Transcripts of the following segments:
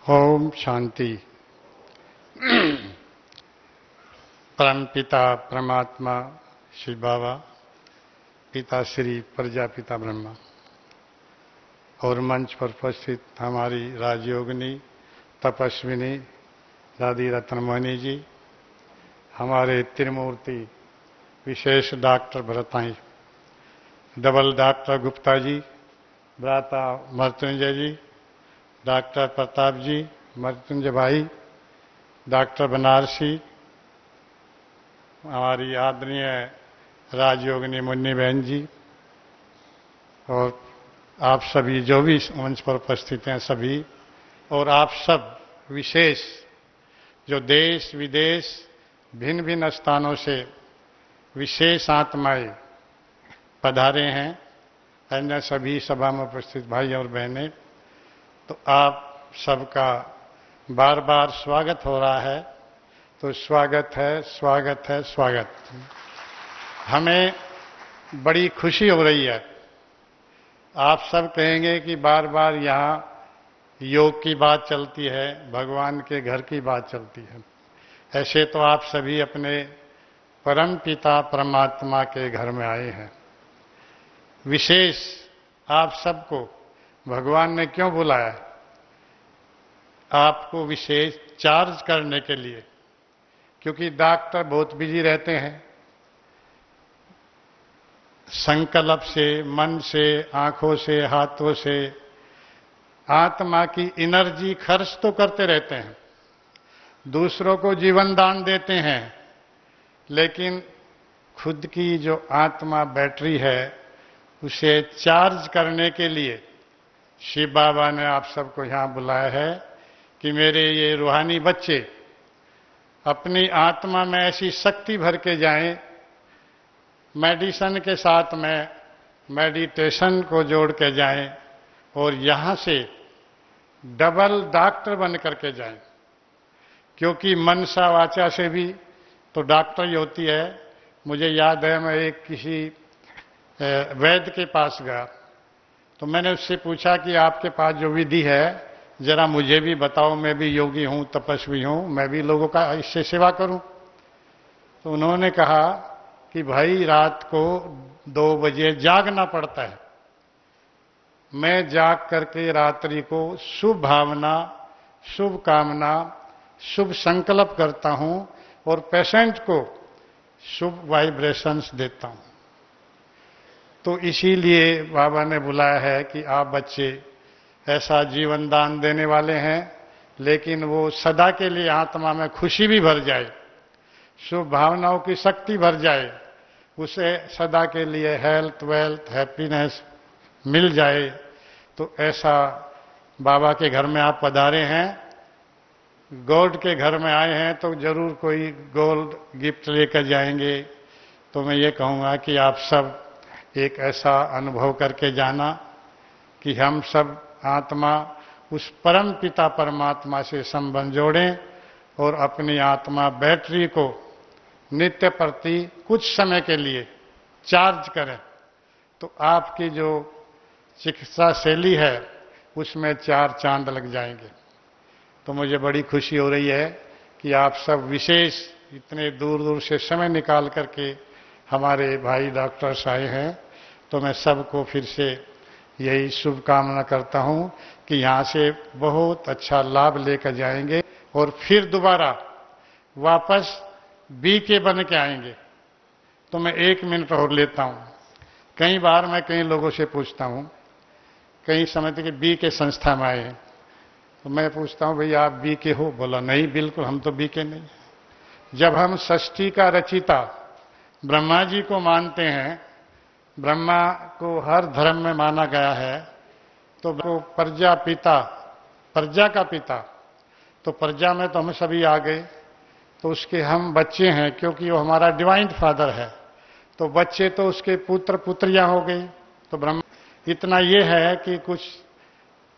ओम शांति। परमपिता परमात्मा श्री बाबा, पिता श्री प्रजापिता ब्रह्मा और मंच पर उपस्थित हमारी राजयोगिनी तपस्विनी दादी रत्नमणि जी, हमारे त्रिमूर्ति विशेष doctor भरताई, double doctor Gupta ji, भ्राता मृत्युंजय जी, डॉक्टर प्रताप जी, मृत्युंजय भाई, डॉक्टर बनारसी, हमारी आदरणीय राजयोगिनी मुन्नी बहन जी, और आप सभी जो भी मंच पर उपस्थित हैं सभी, और आप सब विशेष जो देश विदेश भिन्न भिन्न स्थानों से विशेष आत्माएं पधारे हैं, अन्य सभी सभा में उपस्थित भाई और बहनें, तो आप सबका बार बार स्वागत हो रहा है। तो स्वागत है, स्वागत है, स्वागत। हमें बड़ी खुशी हो रही है। आप सब कहेंगे कि बार बार यहाँ योग की बात चलती है, भगवान के घर की बात चलती है। ऐसे तो आप सभी अपने परम पिता परमात्मा के घर में आए हैं। विशेष आप सबको भगवान ने क्यों बुलाया? आपको विशेष चार्ज करने के लिए, क्योंकि डॉक्टर बहुत बिजी रहते हैं। संकल्प से, मन से, आंखों से, हाथों से आत्मा की एनर्जी खर्च तो करते रहते हैं, दूसरों को जीवन दान देते हैं, लेकिन खुद की जो आत्मा बैटरी है उसे चार्ज करने के लिए शिव बाबा ने आप सबको यहां बुलाया है कि मेरे ये रूहानी बच्चे अपनी आत्मा में ऐसी शक्ति भर के जाएं, मेडिसिन के साथ में मेडिटेशन को जोड़ के जाएं और यहां से डबल डॉक्टर बन करके जाएं। क्योंकि मनसा वाचा से भी तो डॉक्टर ही होती है। मुझे याद है, मैं एक किसी वैद्य के पास गया तो मैंने उससे पूछा कि आपके पास जो विधि है जरा मुझे भी बताओ, मैं भी योगी हूं, तपस्वी हूं, मैं भी लोगों का इससे सेवा करूं। तो उन्होंने कहा कि भाई रात को 2 बजे जागना पड़ता है। मैं जाग करके रात्रि को शुभ भावना, शुभ कामना, शुभ संकल्प करता हूं और पेशेंट को शुभ वाइब्रेशंस देता हूं। तो इसीलिए बाबा ने बुलाया है कि आप बच्चे ऐसा जीवन दान देने वाले हैं, लेकिन वो सदा के लिए आत्मा में खुशी भी भर जाए, शुभ भावनाओं की शक्ति भर जाए, उसे सदा के लिए हेल्थ, वेल्थ, हैप्पीनेस मिल जाए। तो ऐसा बाबा के घर में आप पधारे हैं, गॉड के घर में आए हैं, तो जरूर कोई गोल्ड गिफ्ट लेकर जाएंगे। तो मैं ये कहूँगा कि आप सब एक ऐसा अनुभव करके जाना कि हम सब आत्मा उस परम पिता परमात्मा से संबंध जोड़ें और अपनी आत्मा बैटरी को नित्य प्रति कुछ समय के लिए चार्ज करें। तो आपकी जो चिकित्सा शैली है उसमें 4 चांद लग जाएंगे। तो मुझे बड़ी खुशी हो रही है कि आप सब विशेष इतने दूर दूर से समय निकाल करके हमारे भाई डॉक्टर्स आए हैं। तो मैं सबको फिर से यही शुभकामना करता हूं कि यहां से बहुत अच्छा लाभ लेकर जाएंगे और फिर दोबारा वापस बीके बन के आएंगे। तो मैं 1 मिनट और लेता हूं। कई बार मैं कई लोगों से पूछता हूं, कई समझते कि बीके संस्था में आए हैं, तो मैं पूछता हूं भाई आप बीके हो? बोला नहीं, बिल्कुल हम तो बीके नहीं। जब हम सृष्टि का रचिता ब्रह्मा जी को मानते हैं, ब्रह्मा को हर धर्म में माना गया है, तो वो प्रजापिता, प्रजा का पिता, तो प्रजा में तो हम सभी आ गए, तो उसके हम बच्चे हैं, क्योंकि वो हमारा डिवाइन फादर है। तो बच्चे तो उसके पुत्र पुत्रियां हो गई। तो ब्रह्मा इतना ये है कि कुछ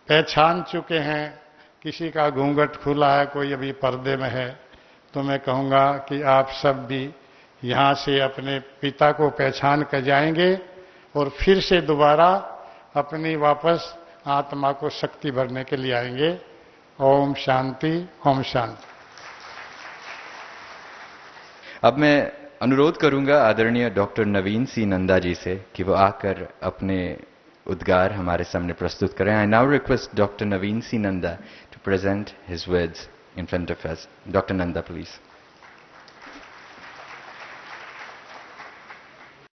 पहचान चुके हैं, किसी का घूंघट खुला है, कोई अभी पर्दे में है। तो मैं कहूँगा कि आप सब भी यहां से अपने पिता को पहचान कर जाएंगे और फिर से दोबारा अपनी वापस आत्मा को शक्ति भरने के लिए आएंगे। ओम शांति, ओम शांति। अब मैं अनुरोध करूंगा आदरणीय डॉक्टर नवीन सी नंदा जी से कि वो आकर अपने उद्गार हमारे सामने प्रस्तुत करें। I now request doctor Naveen C Nanda to present his words in front of us. Doctor Nanda please.